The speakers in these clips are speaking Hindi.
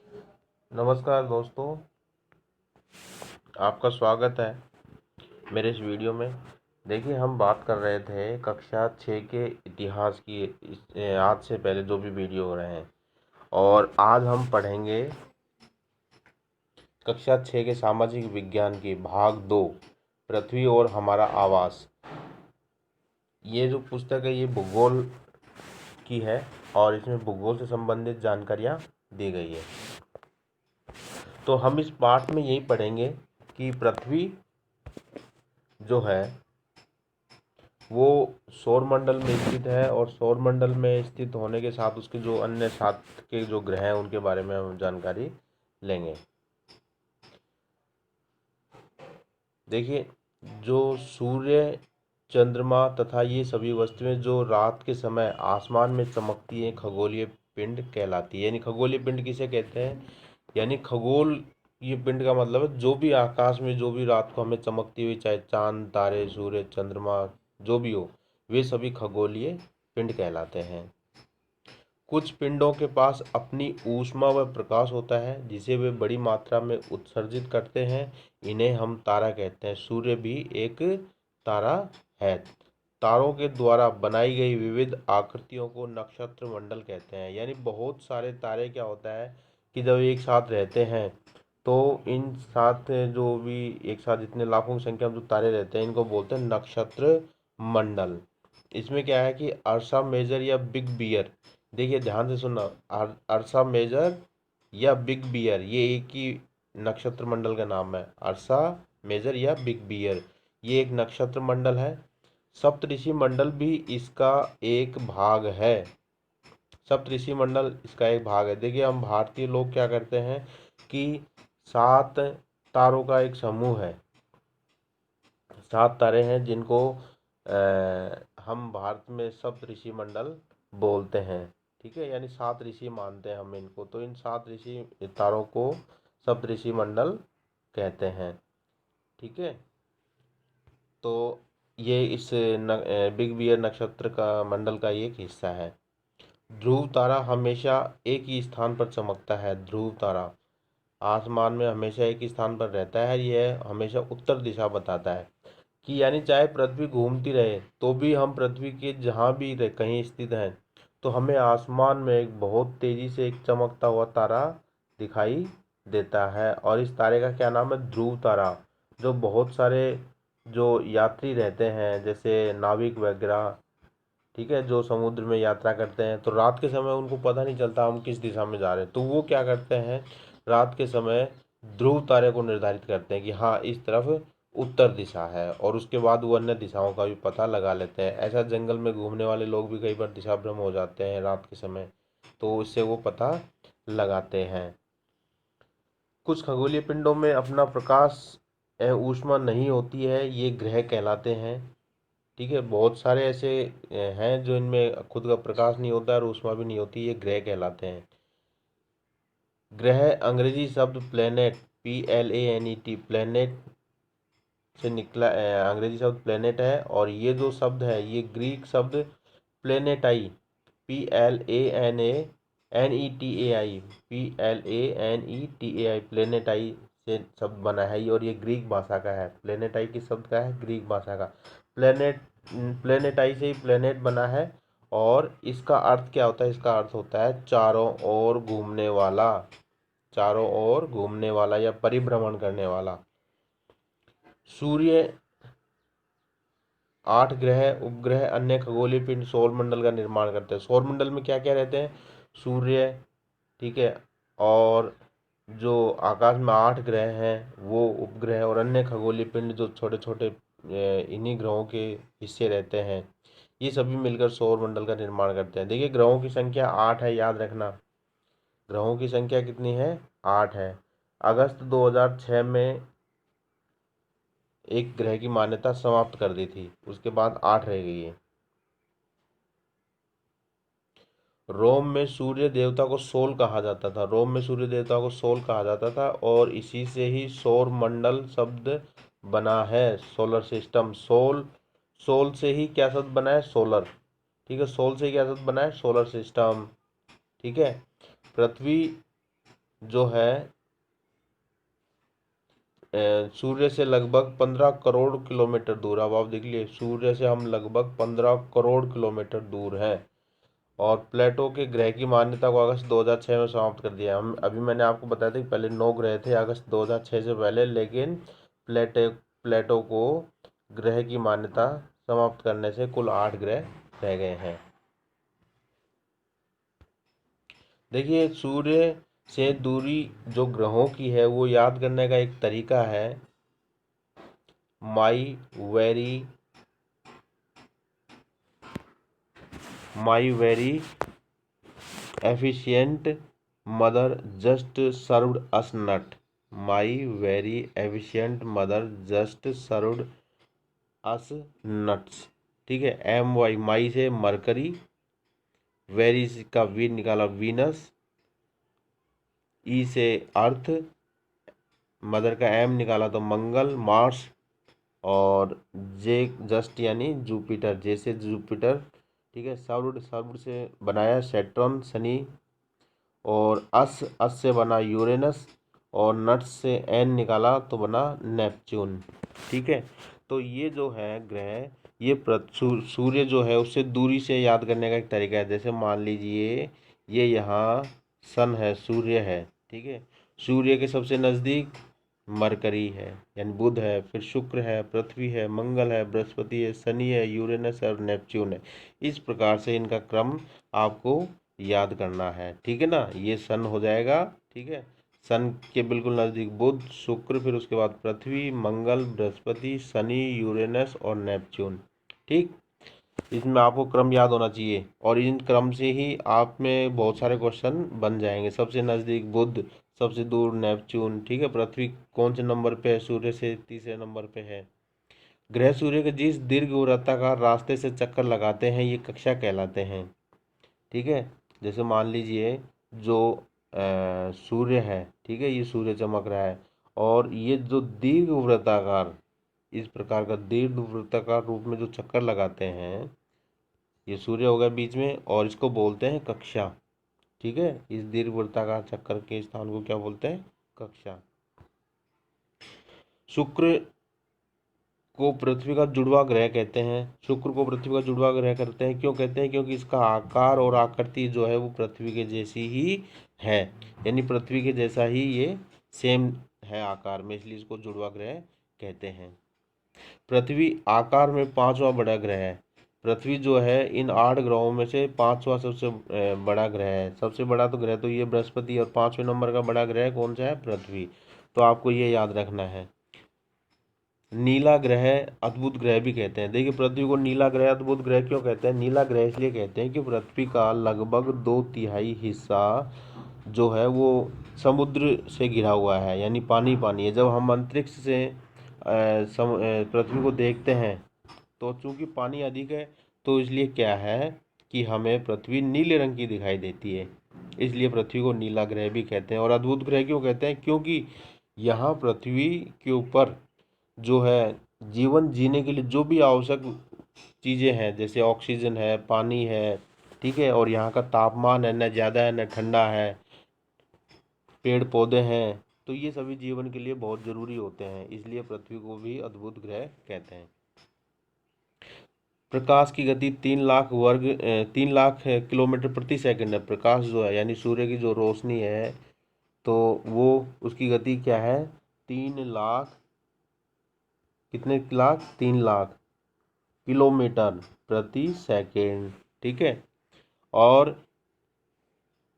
नमस्कार दोस्तों, आपका स्वागत है मेरे इस वीडियो में। देखिए, हम बात कर रहे थे कक्षा 6 के इतिहास की। आज से पहले जो भी वीडियो हो रहे हैं, और आज हम पढ़ेंगे कक्षा 6 के सामाजिक विज्ञान की भाग 2, पृथ्वी और हमारा आवास। ये जो पुस्तक है ये भूगोल की है और इसमें भूगोल से संबंधित जानकारियाँ दी गई है। तो हम इस पाठ में यही पढ़ेंगे कि पृथ्वी जो है वो सौर मंडल में स्थित है, और सौर मंडल में स्थित होने के साथ उसके जो अन्य सात के जो ग्रह हैं उनके बारे में हम जानकारी लेंगे। देखिए, जो सूर्य, चंद्रमा तथा ये सभी वस्तुएं जो रात के समय आसमान में चमकती हैं, खगोलीय पिंड कहलाती है। यानी खगोलीय पिंड किसे कहते हैं? यानी खगोल, ये पिंड का मतलब है जो भी आकाश में जो भी रात को हमें चमकती हुई, चाहे चांद, तारे, सूर्य, चंद्रमा जो भी हो, वे सभी खगोलीय पिंड कहलाते हैं। कुछ पिंडों के पास अपनी ऊष्मा व प्रकाश होता है जिसे वे बड़ी मात्रा में उत्सर्जित करते हैं। इन्हें हम तारा कहते हैं। सूर्य भी एक तारा है। तारों के द्वारा बनाई गई विविध आकृतियों को नक्षत्र मंडल कहते हैं। यानी बहुत सारे तारे, क्या होता है कि जब एक साथ रहते हैं तो इन साथ जो भी एक साथ इतने लाखों की संख्या में जो तारे रहते हैं इनको बोलते हैं नक्षत्र मंडल। इसमें क्या है कि अर्सा मेजर या बिग बियर, देखिए ध्यान से सुनना, अर्सा मेजर या बिग बियर ये एक ही नक्षत्र मंडल का नाम है। अर्सा मेजर या बिग बियर ये एक नक्षत्र मंडल है। सप्तऋषि मंडल भी इसका एक भाग है। सप्तऋषि मंडल इसका एक भाग है। देखिए, हम भारतीय लोग क्या करते हैं कि 7 तारों का एक समूह है। 7 तारे हैं जिनको हम भारत में सप्तऋषि मंडल बोलते हैं। ठीक है, यानी 7 ऋषि मानते हैं हम इनको। तो इन 7 ऋषि तारों को सप्तऋषि मंडल कहते हैं। ठीक है, तो ये इस बिग बियर नक्षत्र का मंडल का एक हिस्सा है। ध्रुव तारा हमेशा एक ही स्थान पर चमकता है। ध्रुव तारा आसमान में हमेशा एक ही स्थान पर रहता है। यह हमेशा उत्तर दिशा बताता है कि यानी चाहे पृथ्वी घूमती रहे तो भी हम पृथ्वी के जहाँ भी कहीं स्थित हैं तो हमें आसमान में एक बहुत तेजी से एक चमकता हुआ तारा दिखाई देता है। और इस तारे का क्या नाम है? ध्रुव तारा। जो बहुत सारे जो यात्री रहते हैं, जैसे नाविक वगैरह, ठीक है, जो समुद्र में यात्रा करते हैं तो रात के समय उनको पता नहीं चलता हम किस दिशा में जा रहे हैं, तो वो क्या करते हैं, रात के समय ध्रुव तारे को निर्धारित करते हैं कि हाँ इस तरफ उत्तर दिशा है, और उसके बाद वो अन्य दिशाओं का भी पता लगा लेते हैं। ऐसा जंगल में घूमने वाले लोग भी कई बार दिशा भ्रम हो जाते हैं रात के समय, तो इससे वो पता लगाते हैं। कुछ खगोलीय पिंडों में अपना प्रकाश ऊष्मा नहीं होती है, ये ग्रह कहलाते हैं। ठीक है, बहुत सारे ऐसे हैं जो इनमें खुद का प्रकाश नहीं होता और ऊष्मा भी नहीं होती, ये ग्रह कहलाते हैं। ग्रह अंग्रेजी शब्द प्लेनेट, PLANET, प्लेनेट से निकला अंग्रेजी शब्द प्लेनेट है। और ये जो शब्द है ये ग्रीक शब्द प्लेनेटाई, PLANETAI, PLANETAI, प्लेनेटाई से शब्द बना है ये, और ये ग्रीक भाषा का है। प्लेनेटाई किस शब्द का है? ग्रीक भाषा का। प्लेनेट, प्लेनेटाई से ही प्लेनेट बना है। और इसका अर्थ क्या होता है? इसका अर्थ होता है चारों ओर घूमने वाला। चारों ओर घूमने वाला या परिभ्रमण करने वाला। सूर्य, 8 ग्रह, उपग्रह, अन्य खगोलीय पिंड सौर मंडल का निर्माण करते हैं। सौर मंडल में क्या क्या रहते हैं? सूर्य, ठीक है, और जो आकाश में 8 ग्रह हैं वो उपग्रह, और अन्य खगोलीय पिंड जो छोटे छोटे इन्हीं ग्रहों के हिस्से रहते हैं, ये सभी मिलकर सौर मंडल का निर्माण करते हैं। देखिए, ग्रहों की संख्या 8 है, याद रखना। ग्रहों की संख्या कितनी है? 8 है। अगस्त 2006 में एक ग्रह की मान्यता समाप्त कर दी थी, उसके बाद 8 रह गई है। रोम में सूर्य देवता को सोल कहा जाता था। रोम में सूर्य देवता को सोल कहा जाता था, और इसी से ही सौर मंडल शब्द बना है। सोलर सिस्टम, सोल, सोल से ही क्या शब्द बना है? सोलर। ठीक है, सोल से ही क्या शब्द बना है? Solar system. ठीक है, पृथ्वी जो है सूर्य से लगभग 15 करोड़ किलोमीटर दूर। अब आप देख लिए, सूर्य से हम लगभग 15 करोड़ किलोमीटर दूर हैं। और प्लेटो के ग्रह की मान्यता को अगस्त 2006 में समाप्त कर दिया। हम अभी मैंने आपको बताया था कि पहले 9 ग्रह थे अगस्त 2006 से पहले, लेकिन प्लेटो प्लेटो को ग्रह की मान्यता समाप्त करने से कुल 8 ग्रह रह गए हैं। देखिए, सूर्य से दूरी जो ग्रहों की है वो याद करने का एक तरीका है, my very efficient mother just served us nut. My very efficient mother just served us nuts. ठीक है, MY, माई से मरकरी, वेरी का वी निकाला वीनस, ई से अर्थ, मदर का M निकाला तो मंगल मार्स, और जे जस्ट यानी जुपिटर, जैसे जुपिटर। ठीक है, सर्व्ड से बनाया सैटर्न शनि, और अस से बना यूरेनस, और नट्स से N निकाला तो बना नेपच्यून। ठीक है, तो ये जो है ग्रह, ये सूर्य जो है उससे दूरी से याद करने का एक तरीका है। जैसे मान लीजिए ये यहाँ सन है, सूर्य है। ठीक है, सूर्य के सबसे नज़दीक मरकरी है यानी बुध है, फिर शुक्र है, पृथ्वी है, मंगल है, बृहस्पति है, शनि है, यूरेनस है और नेपच्यून है। इस प्रकार से इनका क्रम आपको याद करना है। ठीक है ना, ये सन हो जाएगा। ठीक है, सन के बिल्कुल नज़दीक बुध, शुक्र, फिर उसके बाद पृथ्वी, मंगल, बृहस्पति, शनि, यूरेनस और नेपच्यून। ठीक, इसमें आपको क्रम याद होना चाहिए, और इन क्रम से ही आप में बहुत सारे क्वेश्चन बन जाएंगे। सबसे नज़दीक बुध, सबसे दूर नेपच्यून। ठीक है, पृथ्वी कौन से नंबर पे है, सूर्य से तीसरे नंबर पे है। ग्रह सूर्य के जिस दीर्घ वृत्ताकार रास्ते से चक्कर लगाते हैं ये कक्षा कहलाते हैं। ठीक है, जैसे मान लीजिए जो सूर्य है, ठीक है, ये सूर्य चमक रहा है, और ये जो दीर्घ वृत्ताकार, इस प्रकार का दीर्घ वृत्ताकार रूप में जो चक्कर लगाते हैं, ये सूर्य होगा बीच में, और इसको बोलते हैं कक्षा। ठीक है, इस दीर्घ वृत्ताकार चक्कर के स्थान को क्या बोलते हैं, कक्षा। शुक्र को पृथ्वी का जुड़वा ग्रह कहते हैं। शुक्र को पृथ्वी का जुड़वा ग्रह करते हैं, क्यों कहते हैं, क्योंकि इसका आकार और आकृति जो है वो पृथ्वी के जैसी ही है, यानी पृथ्वी के जैसा ही ये सेम है आकार में, इसलिए इसको जुड़वा ग्रह कहते हैं। पृथ्वी आकार में 5वां बड़ा ग्रह है। पृथ्वी जो है इन 8 ग्रहों में से 5वां सबसे बड़ा ग्रह है। सबसे बड़ा तो ग्रह तो ये बृहस्पति, और 5वें नंबर का बड़ा ग्रह कौन सा है, पृथ्वी। तो आपको ये याद रखना है। नीला ग्रह अद्भुत ग्रह भी कहते हैं। देखिए, पृथ्वी को नीला ग्रह अद्भुत ग्रह क्यों कहते हैं, नीला ग्रह इसलिए कहते हैं कि पृथ्वी का लगभग 2/3 हिस्सा जो है वो समुद्र से घिरा हुआ है, यानी पानी पानी है। जब हम अंतरिक्ष से पृथ्वी को देखते हैं तो चूंकि पानी अधिक है, तो इसलिए क्या है कि हमें पृथ्वी नीले रंग की दिखाई देती है, इसलिए पृथ्वी को नीला ग्रह भी कहते हैं। और अद्भुत ग्रह क्यों कहते हैं, क्योंकि यहाँ पृथ्वी के ऊपर जो है जीवन जीने के लिए जो भी आवश्यक चीज़ें हैं, जैसे ऑक्सीजन है, पानी है, ठीक है, और यहाँ का तापमान है, न ज़्यादा है न ठंडा है, पेड़ पौधे हैं, तो ये सभी जीवन के लिए बहुत ज़रूरी होते हैं, इसलिए पृथ्वी को भी अद्भुत ग्रह कहते हैं। प्रकाश की गति 3 लाख किलोमीटर प्रति सेकंड है। प्रकाश जो है यानी सूर्य की जो रोशनी है, तो वो उसकी गति क्या है, 3 लाख, कितने लाख, 3 लाख किलोमीटर प्रति सेकंड। ठीक है, और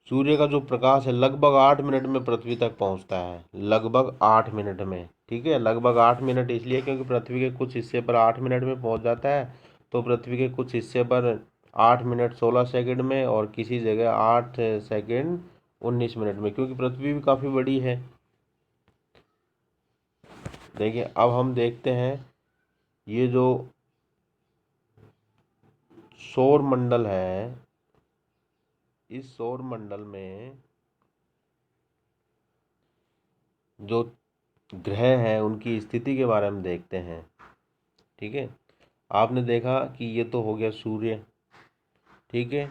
सूर्य का जो प्रकाश है लगभग 8 मिनट में पृथ्वी तक पहुंचता है, लगभग 8 मिनट में। ठीक है, लगभग 8 मिनट इसलिए क्योंकि पृथ्वी के कुछ हिस्से पर 8 मिनट में पहुंच जाता है, तो पृथ्वी के कुछ हिस्से पर 8 मिनट 16 सेकंड में, और किसी जगह 8 सेकंड 19 मिनट में, क्योंकि पृथ्वी भी काफ़ी बड़ी है। देखिए, अब हम देखते हैं ये जो सौर मंडल है, इस सौर मंडल में जो ग्रह हैं उनकी स्थिति के बारे में देखते हैं। ठीक है, आपने देखा कि ये तो हो गया सूर्य। ठीक है,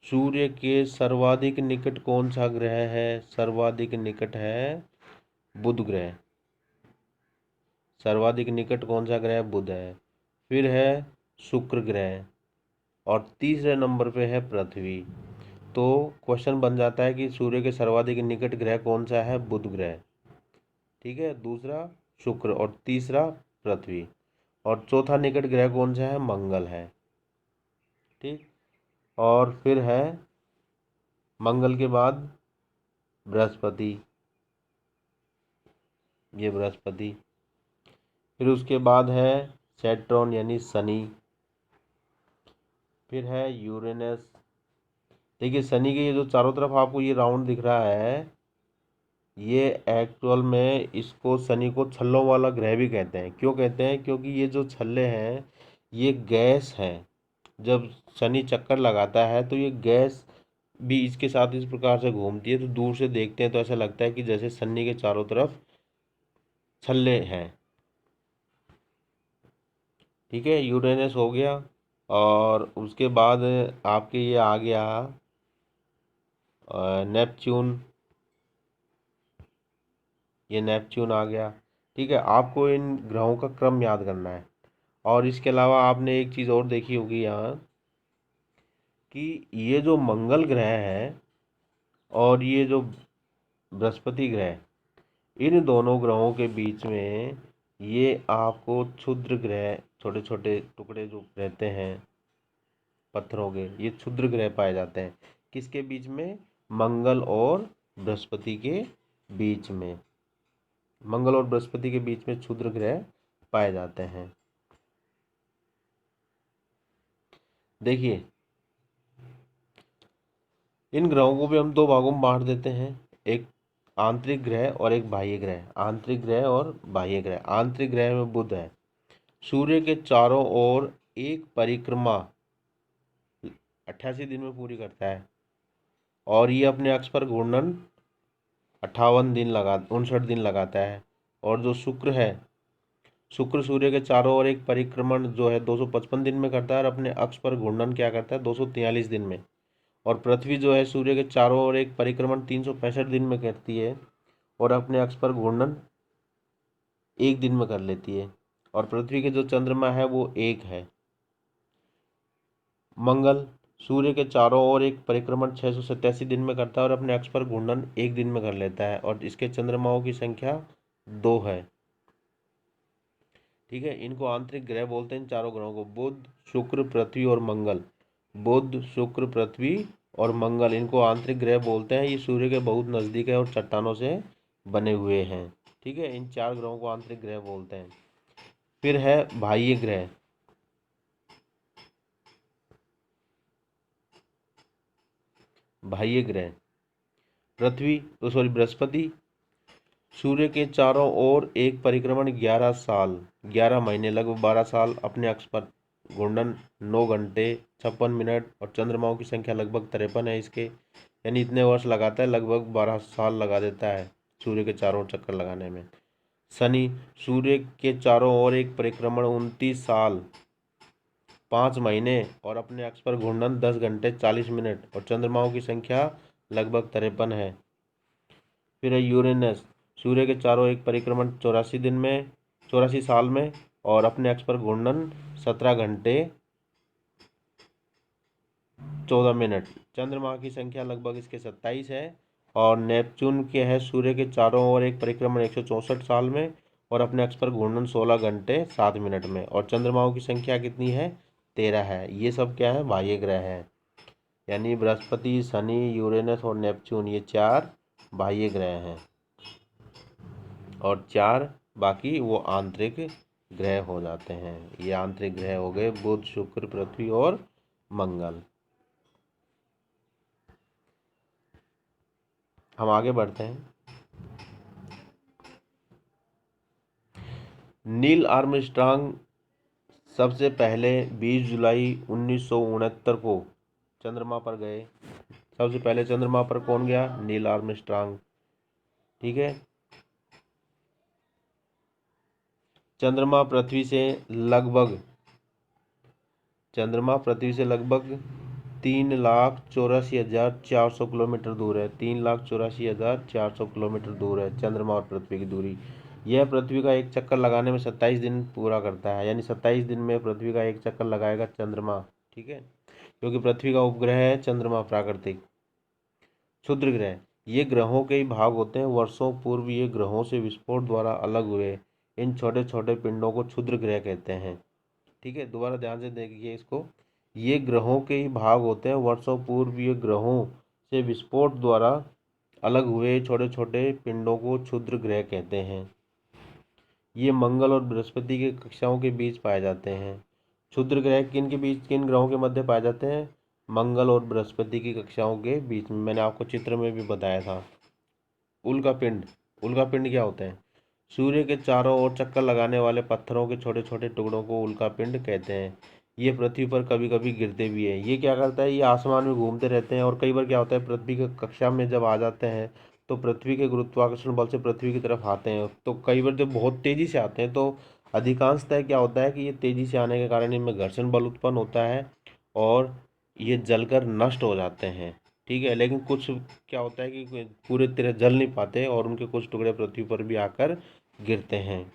सूर्य के सर्वाधिक निकट कौन सा ग्रह है? सर्वाधिक निकट है बुध ग्रह। सर्वाधिक निकट कौन सा ग्रह? बुध है। फिर है शुक्र ग्रह और तीसरे नंबर पे है पृथ्वी। तो क्वेश्चन बन जाता है कि सूर्य के सर्वाधिक निकट ग्रह कौन सा है? बुध ग्रह, ठीक है। दूसरा शुक्र और तीसरा पृथ्वी, और चौथा निकट ग्रह कौन सा है? मंगल है, ठीक। और फिर है मंगल के बाद बृहस्पति, ये बृहस्पति। फिर उसके बाद है सैटर्न यानी शनि। फिर है यूरेनस। देखिए शनि के ये जो चारों तरफ आपको ये राउंड दिख रहा है, ये एक्चुअल में इसको शनि को छल्लों वाला ग्रह भी कहते हैं। क्यों कहते हैं? क्योंकि ये जो छल्ले हैं ये गैस हैं। जब शनि चक्कर लगाता है तो ये गैस भी इसके साथ इस प्रकार से घूमती है, तो दूर से देखते हैं तो ऐसा लगता है कि जैसे शनि के चारों तरफ छल्ले हैं, ठीक है। यूरेनस हो गया और उसके बाद आपके ये आ गया नेपच्यून, ये नेपच्यून आ गया, ठीक है। आपको इन ग्रहों का क्रम याद करना है। और इसके अलावा आपने एक चीज़ और देखी होगी यहाँ कि ये जो मंगल ग्रह है और ये जो बृहस्पति ग्रह, इन दोनों ग्रहों के बीच में ये आपको क्षुद्र ग्रह, छोटे छोटे टुकड़े जो रहते हैं पत्थरों के, ये क्षुद्र ग्रह पाए जाते हैं। किसके बीच में? मंगल और बृहस्पति के बीच में। मंगल और बृहस्पति के बीच में क्षुद्र ग्रह पाए जाते हैं। देखिए इन ग्रहों को भी हम दो भागों में बांट देते हैं, एक आंतरिक ग्रह और एक बाह्य ग्रह। आंतरिक ग्रह और बाह्य ग्रह। आंतरिक ग्रह में बुध है, सूर्य के चारों ओर एक परिक्रमा 88 दिन में पूरी करता है और ये अपने अक्ष पर घूर्णन 59 दिन लगाता है। और जो शुक्र है, शुक्र सूर्य के चारों ओर एक परिक्रमण जो है 255 दिन में करता है और अपने अक्ष पर घूर्णन क्या करता है? 243 दिन में। और पृथ्वी जो है सूर्य के चारों ओर एक परिक्रमण 365 दिन में करती है और अपने अक्ष पर घूर्णन 1 दिन में कर लेती है। और पृथ्वी के जो चंद्रमा है वो एक है। मंगल सूर्य के चारों ओर एक परिक्रमण 687 दिन में करता है और अपने अक्ष पर घूर्णन 1 दिन में कर लेता है और इसके चंद्रमाओं की संख्या 2 है, ठीक है। इनको आंतरिक ग्रह बोलते हैं, इन चारों ग्रहों को, बुध शुक्र पृथ्वी और मंगल। बुध शुक्र पृथ्वी और मंगल, इनको आंतरिक ग्रह बोलते हैं। ये सूर्य के बहुत नज़दीक है और चट्टानों से बने हुए हैं, ठीक है। इन 4 ग्रहों को आंतरिक ग्रह बोलते हैं। फिर है बाह्य ग्रह। बाह्य ग्रह पृथ्वी सॉरी बृहस्पति सूर्य के चारों ओर एक परिक्रमण 11 साल 11 महीने लगभग 12 साल अपने अक्ष पर घूर्णन 9 घंटे 56 मिनट और चंद्रमाओं की संख्या लगभग 53 है इसके, यानी इतने वर्ष लगाता है, लगभग 12 साल लगा देता है सूर्य के चारों ओर चक्कर लगाने में। शनि सूर्य के चारों ओर एक परिक्रमण 29 साल 5 महीने और अपने अक्ष पर घूर्णन 10 घंटे 40 मिनट और चंद्रमाओं की संख्या लगभग 53 है। फिर है यूरेनस सूर्य के चारों एक परिक्रमण 84 साल में और अपने अक्ष पर घूर्णन 17 घंटे 14 मिनट। चंद्रमा की संख्या लगभग इसके 27 है। और नेपच्यून के है सूर्य के चारों ओर एक परिक्रमण 164 साल में और अपने अक्ष पर घूर्णन 16 घंटे 7 मिनट में और चंद्रमाओं की संख्या कितनी है? 13 है। ये सब क्या है? बाह्य ग्रह है, यानी बृहस्पति शनि यूरेनस और नेपच्यून ये 4 बाह्य ग्रह हैं और 4 बाकी वो आंतरिक ग्रह हो जाते हैं। ये आंतरिक ग्रह हो गए बुध शुक्र पृथ्वी और मंगल। हम आगे बढ़ते हैं। नील आर्मस्ट्रांग सबसे पहले 20 जुलाई 1969 को चंद्रमा पर गए। सबसे पहले चंद्रमा पर कौन गया? नील आर्मस्ट्रांग, ठीक है। चंद्रमा पृथ्वी से लगभग 3,84,400 किलोमीटर दूर है। 3,84,400 किलोमीटर दूर है चंद्रमा और पृथ्वी की दूरी। यह पृथ्वी का एक चक्कर लगाने में 27 दिन पूरा करता है, यानी 27 दिन में पृथ्वी का एक चक्कर लगाएगा चंद्रमा। ठीक है, क्योंकि पृथ्वी का उपग्रह है चंद्रमा प्राकृतिक। क्षुद्र ग्रह, ये ग्रहों के ही भाग होते हैं। वर्षों पूर्व ये ग्रहों से विस्फोट द्वारा अलग हुए इन छोटे छोटे पिंडों को क्षुद्र ग्रह कहते हैं। ठीक है, दोबारा ध्यान से देखिए इसको। ये ग्रहों के ही भाग होते हैं। वर्षों पूर्व ये ग्रहों से विस्फोट द्वारा अलग हुए छोटे छोटे पिंडों को क्षुद्र ग्रह कहते हैं। ये मंगल और बृहस्पति की कक्षाओं के बीच पाए जाते हैं। क्षुद्र ग्रह किन के बीच, किन ग्रहों के मध्य पाए जाते हैं? मंगल और बृहस्पति की कक्षाओं के बीच में। मैंने आपको चित्र में भी बताया था। उल्कापिंड, उल्कापिंड क्या होते हैं? सूर्य के चारों ओर चक्कर लगाने वाले पत्थरों के छोटे छोटे टुकड़ों को उल्कापिंड कहते हैं। ये पृथ्वी पर कभी कभी गिरते भी हैं। ये क्या करता है, ये आसमान में घूमते रहते हैं और कई बार क्या होता है, पृथ्वी की कक्षा में जब आ जाते हैं तो पृथ्वी के गुरुत्वाकर्षण बल से पृथ्वी की तरफ आते हैं। तो कई बार जब बहुत तेजी से आते हैं तो अधिकांशतः क्या होता है कि ये तेजी से आने के कारण इनमें घर्षण बल उत्पन्न होता है और ये जलकर नष्ट हो जाते हैं। ठीक है, लेकिन कुछ क्या होता है कि पूरे तरह जल नहीं पाते और उनके कुछ टुकड़े पृथ्वी पर भी आकर गिरते हैं।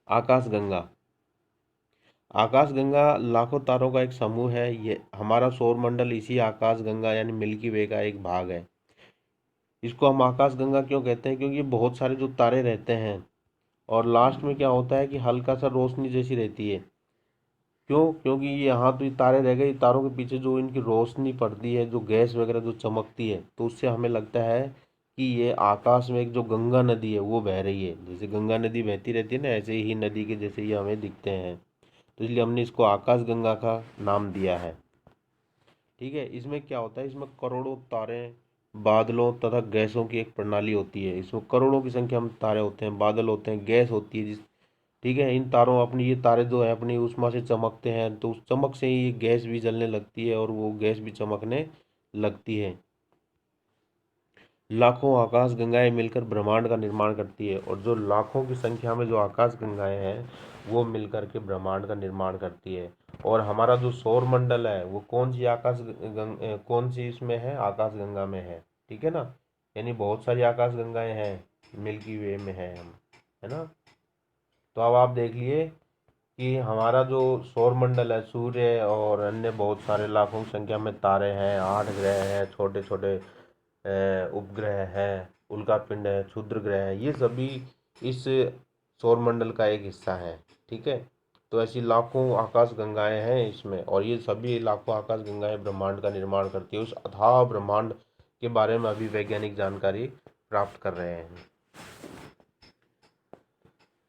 आकाशगंगा, आकाशगंगा लाखों तारों का एक समूह है। ये हमारा सौरमंडल इसी आकाशगंगा यानी मिल्की वे का एक भाग है। इसको हम आकाशगंगा क्यों कहते हैं? क्योंकि बहुत सारे जो तारे रहते हैं और लास्ट में क्या होता है कि हल्का सा रोशनी जैसी रहती है। क्यों? क्योंकि यहाँ तो ये तारे रह गए, तारों के पीछे जो इनकी रोशनी पड़ती है, जो गैस वगैरह जो चमकती है, तो उससे हमें लगता है कि ये आकाश में एक जो गंगा नदी है वो बह रही है। जैसे गंगा नदी बहती रहती है ना, ऐसे ही नदी के जैसे ये हमें दिखते हैं। तो इसलिए हमने इसको आकाशगंगा का नाम दिया है। ठीक है, इसमें क्या होता है, इसमें करोड़ों तारे, बादलों तथा गैसों की एक प्रणाली होती है। इसमें करोड़ों की संख्या में तारे होते हैं, बादल होते हैं, गैस होती है जिस ठीक है, इन तारों अपनी ये तारे जो है अपनी ऊष्मा से चमकते हैं, तो उस चमक से ही ये गैस भी जलने लगती है और वो गैस भी चमकने लगती है। लाखों आकाश गंगाएं मिलकर ब्रह्मांड का निर्माण करती है और जो लाखों की संख्या में जो आकाश गंगाएं हैं वो मिलकर के ब्रह्मांड का निर्माण करती है। और हमारा जो सौर मंडल है वो कौन सी कौन सी इसमें है? आकाश गंगा में है। ठीक है ना, यानी बहुत सारी आकाश गंगाएं हैं, मिल्की वे में है हम, है ना। तो अब आप देख लिए कि हमारा जो सौर मंडल है, सूर्य और अन्य बहुत सारे लाखों की संख्या में तारे हैं, 8 ग्रह हैं, छोटे छोटे उपग्रह हैं, उल्कापिंड है, क्षुद्र ग्रह है, ये सभी इस सौरमंडल का एक हिस्सा है। ठीक है, तो ऐसी लाखों आकाश गंगाएं हैं इसमें और ये सभी लाखों आकाश गंगाएं ब्रह्मांड का निर्माण करती है। उस अथाह ब्रह्मांड के बारे में अभी वैज्ञानिक जानकारी प्राप्त कर रहे हैं।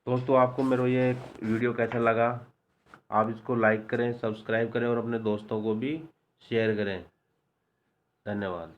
दोस्तों, आपको मेरा ये वीडियो कैसा लगा? आप इसको लाइक करें, सब्सक्राइब करें और अपने दोस्तों को भी शेयर करें। धन्यवाद।